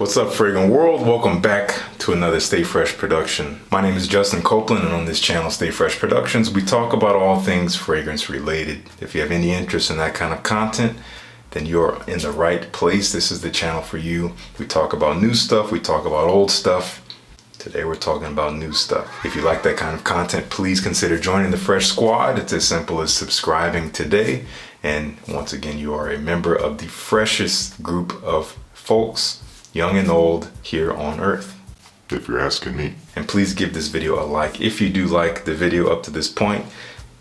What's up, Fragrant World? Welcome back to another Stay Fresh production. My name is Justin Copeland, and on this channel, Stay Fresh Productions, we talk about all things fragrance related. If you have any interest in that kind of content, then you're in the right place. This is the channel for you. We talk about new stuff, we talk about old stuff. Today we're talking about new stuff. If you like that kind of content, please consider joining the Fresh Squad. It's as simple as subscribing today. And once again, you are a member of the freshest group of folks, young and old, here on earth, if you're asking me. And please give this video a like if you do like the video up to this point.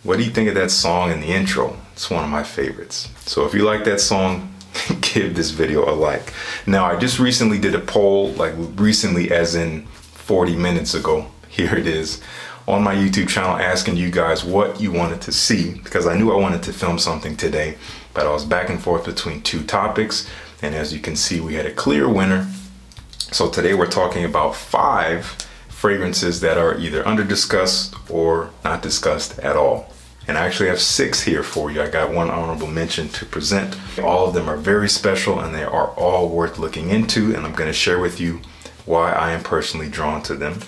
What do you think of that song in the intro? It's one of my favorites. So if you like that song, give this video a like. Now, I just recently did a poll, like recently as in 40 minutes ago. Here it is on my YouTube channel, asking you guys what you wanted to see, because I knew I wanted to film something today, but I was back and forth between two topics. And as you can see, we had a clear winner. So today we're talking about 5 fragrances that are either under discussed or not discussed at all. And I actually have 6 here for you. I got one honorable mention to present. All of them are very special and they are all worth looking into. And I'm going to share with you why I am personally drawn to them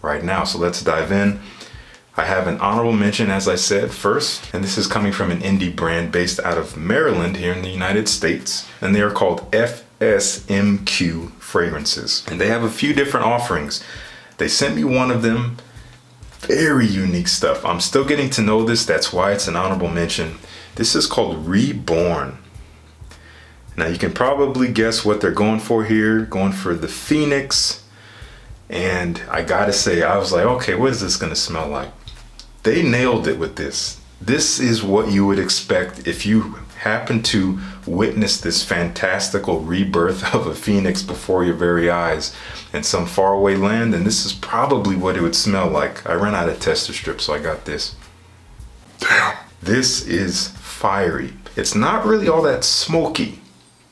right now. So let's dive in. I have an honorable mention, as I said, first, and this is coming from an indie brand based out of Maryland here in the United States, and they are called FSMQ fragrances, and they have a few different offerings. They sent me one of them, very unique stuff. I'm still getting to know this, that's why it's an honorable mention. This is called Reborn. Now you can probably guess what they're going for here, going for the Phoenix. And I gotta say, I was like, okay, what is this gonna smell like? They nailed it with this. This is what you would expect if you happen to witness this fantastical rebirth of a phoenix before your very eyes in some faraway land, and this is probably what it would smell like. I ran out of tester strips, so I got this. Damn. This is fiery. It's not really all that smoky,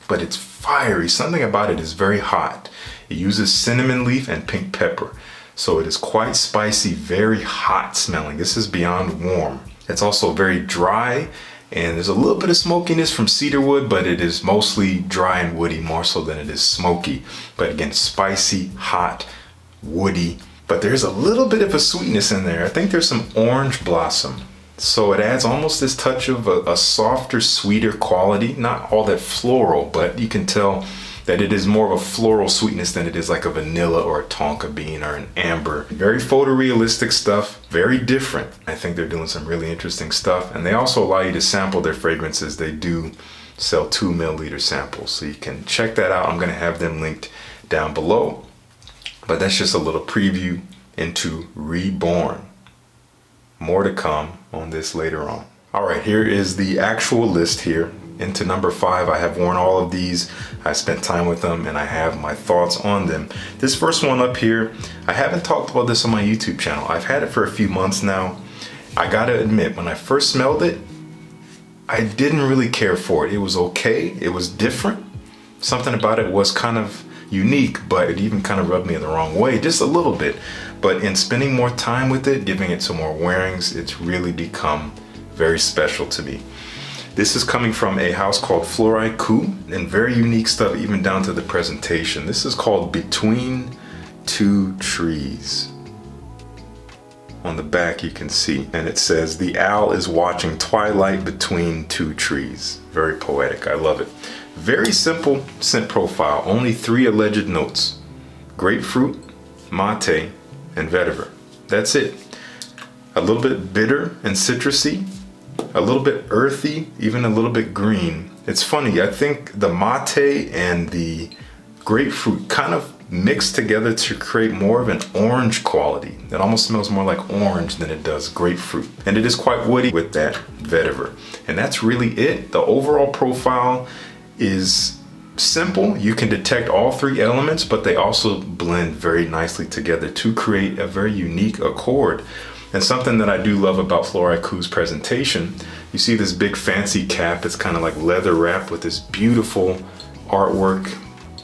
but it's fiery. Something about it is very hot. It uses cinnamon leaf and pink pepper. So it is quite spicy, very hot smelling. This is beyond warm. It's also very dry, and there's a little bit of smokiness from cedar wood, but it is mostly dry and woody more so than it is smoky. But again, spicy, hot, woody, but there's a little bit of a sweetness in there. I think there's some orange blossom. So it adds almost this touch of a softer, sweeter quality, not all that floral, but you can tell that it is more of a floral sweetness than it is like a vanilla or a tonka bean or an amber. Very photorealistic stuff, very different. I think they're doing some really interesting stuff. And they also allow you to sample their fragrances. They do sell 2 milliliter samples, so you can check that out. I'm gonna have them linked down below. But that's just a little preview into Reborn. More to come on this later on. All right, here is the actual list here. Into number 5, I have worn all of these. I spent time with them and I have my thoughts on them. This first one up here, I haven't talked about this on my YouTube channel. I've had it for a few months now. I gotta admit, when I first smelled it, I didn't really care for it. It was okay, it was different. Something about it was kind of unique, but it even kind of rubbed me in the wrong way, just a little bit. But in spending more time with it, giving it some more wearings, it's really become very special to me. This is coming from a house called Floraiku, and very unique stuff, even down to the presentation. This is called Between Two Trees. On the back you can see, and it says, the owl is watching twilight between 2 trees. Very poetic, I love it. Very simple scent profile, only 3 alleged notes. Grapefruit, mate, and vetiver. That's it. A little bit bitter and citrusy, a little bit earthy, even a little bit green. It's funny, I think the mate and the grapefruit kind of mix together to create more of an orange quality. It almost smells more like orange than it does grapefruit. And it is quite woody with that vetiver. And that's really it. The overall profile is simple. You can detect all 3 elements, but they also blend very nicely together to create a very unique accord. And something that I do love about Floraiku's presentation, you see this big fancy cap. It's kind of like leather wrapped with this beautiful artwork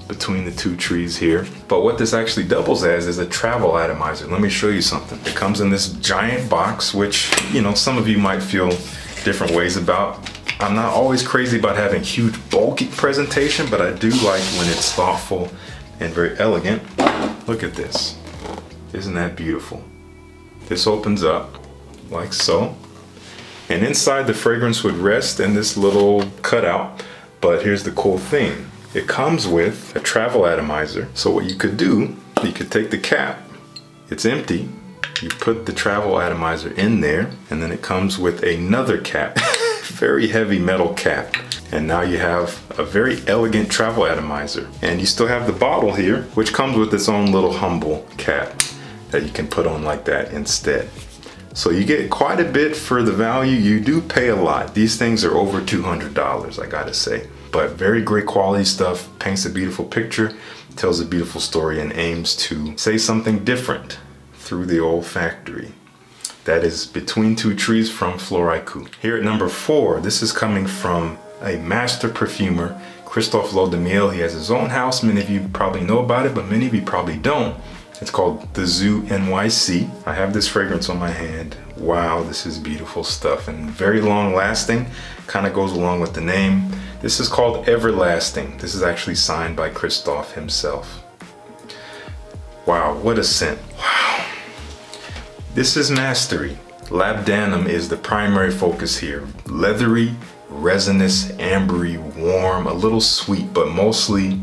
between the 2 trees here. But what this actually doubles as is a travel atomizer. Let me show you something. It comes in this giant box, which, you know, some of you might feel different ways about. I'm not always crazy about having huge bulky presentation, but I do like when it's thoughtful and very elegant. Look at this. Isn't that beautiful? This opens up like so. And inside the fragrance would rest in this little cutout. But here's the cool thing. It comes with a travel atomizer. So what you could do, you could take the cap. It's empty. You put the travel atomizer in there, and then it comes with another cap. Very heavy metal cap. And now you have a very elegant travel atomizer. And you still have the bottle here, which comes with its own little humble cap that you can put on like that instead. So you get quite a bit for the value. You do pay a lot. These things are over $200, I gotta say. But very great quality stuff, paints a beautiful picture, tells a beautiful story, and aims to say something different through the olfactory. That is Between Two Trees from Floraiku. Here at number 4, this is coming from a master perfumer, Christophe Lodemiel. He has his own house. Many of you probably know about it, but many of you probably don't. It's called the Zoo NYC. I have this fragrance on my hand. Wow, this is beautiful stuff and very long lasting. Kind of goes along with the name. This is called Everlasting. This is actually signed by Christophe himself. Wow, what a scent. Wow. This is mastery. Labdanum is the primary focus here. Leathery, resinous, ambery, warm, a little sweet, but mostly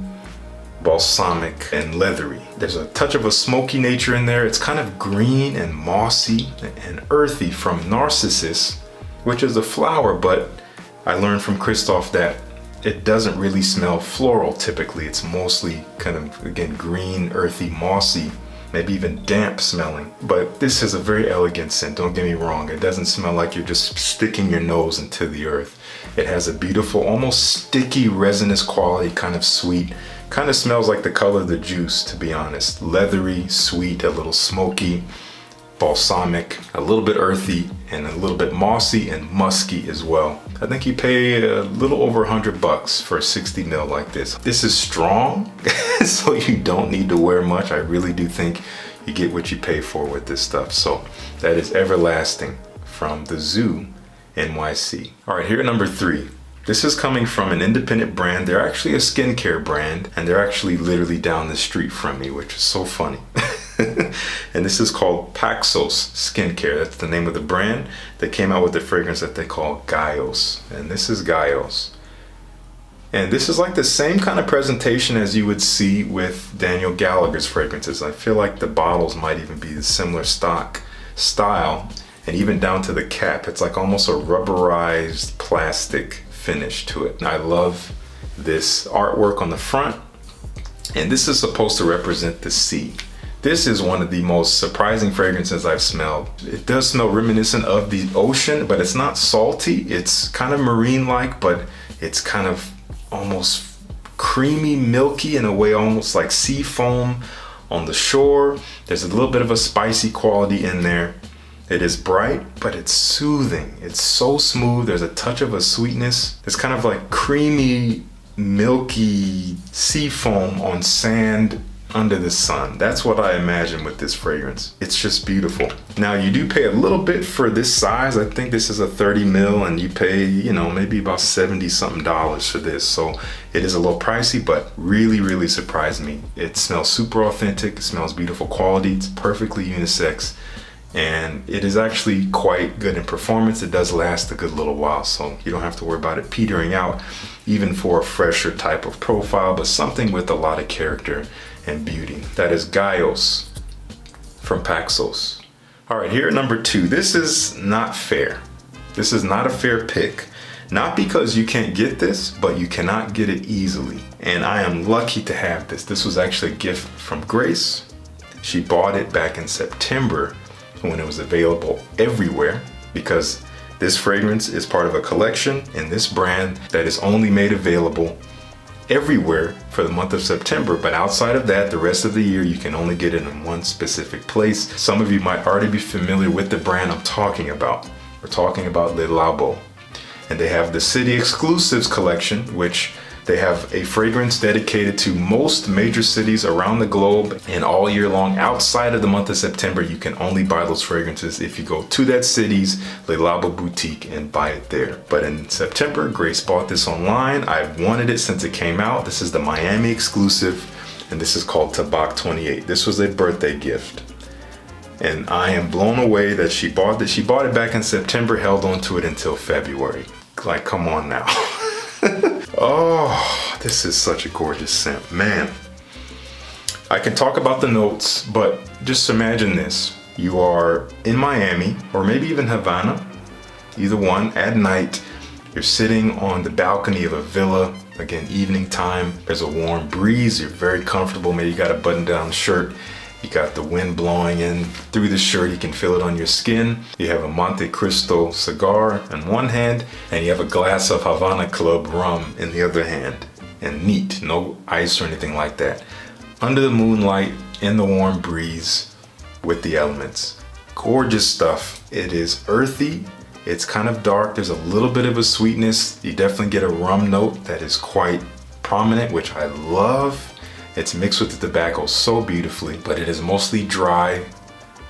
balsamic and leathery. There's a touch of a smoky nature in there. It's kind of green and mossy and earthy from Narcissus, which is a flower, but I learned from Christophe that it doesn't really smell floral typically. It's mostly kind of, again, green, earthy, mossy, maybe even damp smelling. But this is a very elegant scent, don't get me wrong. It doesn't smell like you're just sticking your nose into the earth. It has a beautiful, almost sticky, resinous quality, kind of sweet. Kind of smells like the color of the juice, to be honest. Leathery, sweet, a little smoky, balsamic, a little bit earthy, and a little bit mossy and musky as well. I think you pay a little over $100 for a 60 ml like this. This is strong, so you don't need to wear much. I really do think you get what you pay for with this stuff. So that is Everlasting from the Zoo NYC. All right, here at number 3. This is coming from an independent brand. They're actually a skincare brand, and they're actually literally down the street from me, which is so funny. And this is called Paxos Skincare. That's the name of the brand. They came out with the fragrance that they call Gaios, and this is Gaios. And this is like the same kind of presentation as you would see with Daniel Gallagher's fragrances. I feel like the bottles might even be the similar style, and even down to the cap. It's like almost a rubberized plastic finish to it. I love this artwork on the front, and this is supposed to represent the sea. This is one of the most surprising fragrances I've smelled. It does smell reminiscent of the ocean, but it's not salty. It's kind of marine-like, but it's kind of almost creamy, milky in a way, almost like sea foam on the shore. There's a little bit of a spicy quality in there. It is bright, but it's soothing. It's so smooth. There's a touch of a sweetness. It's kind of like creamy, milky sea foam on sand under the sun. That's what I imagine with this fragrance. It's just beautiful. Now you do pay a little bit for this size. I think this is a 30 ml, and you pay, you know, maybe about 70 something dollars for this. So it is a little pricey, but really, really surprised me. It smells super authentic. It smells beautiful quality. It's perfectly unisex. And it is actually quite good in performance. It does last a good little while, so you don't have to worry about it petering out, even for a fresher type of profile, but something with a lot of character and beauty. That is Gaios from Paxos. All right, here at number 2. This is not fair. This is not a fair pick. Not because you can't get this, but you cannot get it easily. And I am lucky to have this. This was actually a gift from Grace. She bought it back in September when it was available everywhere, because this fragrance is part of a collection in this brand that is only made available everywhere for the month of September. But outside of that, the rest of the year, you can only get it in one specific place. Some of you might already be familiar with the brand I'm talking about. We're talking about Labo. And they have the City Exclusives collection, which they have a fragrance dedicated to most major cities around the globe, and all year long. Outside of the month of September, you can only buy those fragrances if you go to that city's Le Labo boutique and buy it there. But in September, Grace bought this online. I've wanted it since it came out. This is the Miami exclusive and this is called Tabak 28. This was a birthday gift, and I am blown away that she bought it. She bought it back in September, held on to it until February. Like, come on now. Oh, this is such a gorgeous scent, man. I can talk about the notes, but just imagine this. You are in Miami, or maybe even Havana, either one, at night. You're sitting on the balcony of a villa, again, evening time. There's a warm breeze, you're very comfortable. Maybe you got a button-down shirt. You got the wind blowing in through the shirt. You can feel it on your skin. You have a Monte Cristo cigar in one hand, and you have a glass of Havana Club rum in the other hand. And neat, no ice or anything like that. Under the moonlight, in the warm breeze, with the elements. Gorgeous stuff. It is earthy. It's kind of dark. There's a little bit of a sweetness. You definitely get a rum note that is quite prominent, which I love. It's mixed with the tobacco so beautifully, but it is mostly dry,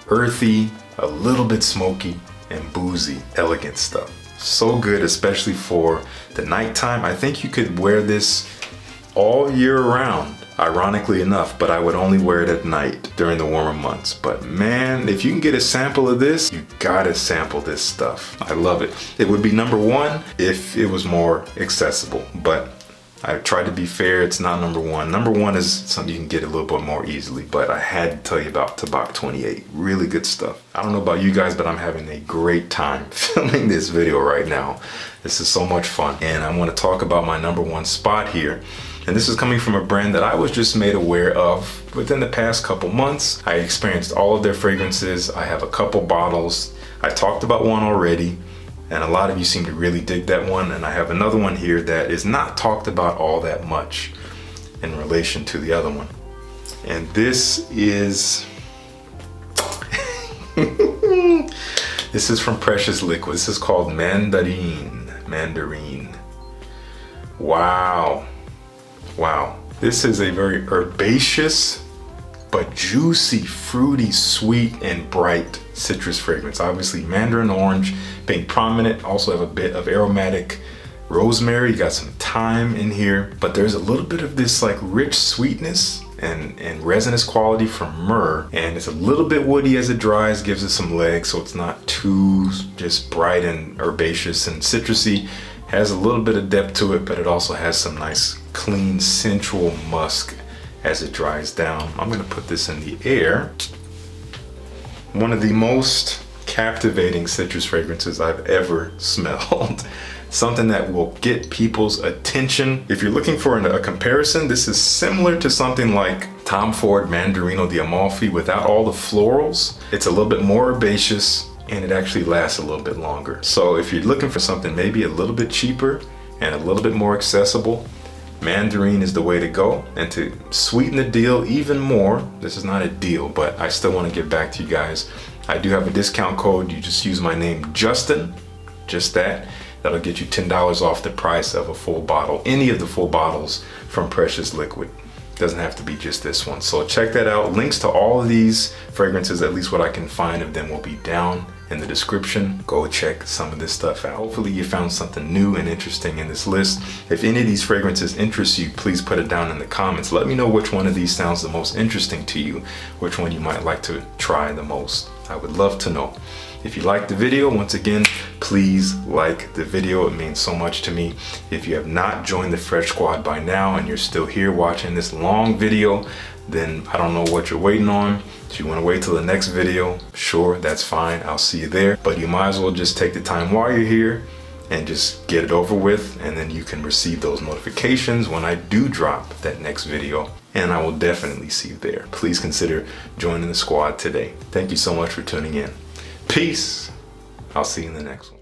earthy, a little bit smoky, and boozy. Elegant stuff. So good, especially for the nighttime. I think you could wear this all year round, ironically enough, but I would only wear it at night during the warmer months. But man, if you can get a sample of this, you gotta sample this stuff. I love it. It would be number one if it was more accessible, but I try to be fair, it's not number one. Number one is something you can get a little bit more easily, but I had to tell you about Tabak 28. Really good stuff. I don't know about you guys, but I'm having a great time filming this video right now. This is so much fun, and I want to talk about my number one spot here. And this is coming from a brand that I was just made aware of within the past couple months. I experienced all of their fragrances. I have a couple bottles. I talked about one already, and a lot of you seem to really dig that one. And I have another one here that is not talked about all that much in relation to the other one. And this is, this is from Precious Liquid. This is called Mandarine. Wow. Wow. This is a very herbaceous, but juicy, fruity, sweet, and bright citrus fragrance. Obviously, mandarin orange being prominent. Also have a bit of aromatic rosemary. You got some thyme in here, but there's a little bit of this like rich sweetness and resinous quality from myrrh, and it's a little bit woody as it dries, gives it some legs, so it's not too just bright and herbaceous and citrusy. Has a little bit of depth to it, but it also has some nice, clean, sensual musk as it dries down. I'm gonna put this in the air. One of the most captivating citrus fragrances I've ever smelled. Something that will get people's attention. If you're looking for a comparison, this is similar to something like Tom Ford Mandarino di Amalfi without all the florals. It's a little bit more herbaceous, and it actually lasts a little bit longer. So if you're looking for something maybe a little bit cheaper and a little bit more accessible, Mandarine is the way to go. And to sweeten the deal even more, this is not a deal, but I still want to give back to you guys. I do have a discount code. You just use my name, Justin, just that. That'll get you $10 off the price of a full bottle, any of the full bottles from Precious Liquid. Doesn't have to be just this one. So check that out. Links to all of these fragrances, at least what I can find of them, will be down in the description. Go check some of this stuff out. Hopefully you found something new and interesting in this list. If any of these fragrances interest you, please put it down in the comments. Let me know which one of these sounds the most interesting to you, which one you might like to try the most. I would love to know. If you liked the video, once again, please like the video. It means so much to me. If you have not joined the Fresh Squad by now and you're still here watching this long video, then I don't know what you're waiting on. If you want to wait till the next video, sure, that's fine. I'll see you there. But you might as well just take the time while you're here and just get it over with, and then you can receive those notifications when I do drop that next video, and I will definitely see you there. Please consider joining the squad today. Thank you so much for tuning in. Peace. I'll see you in the next one.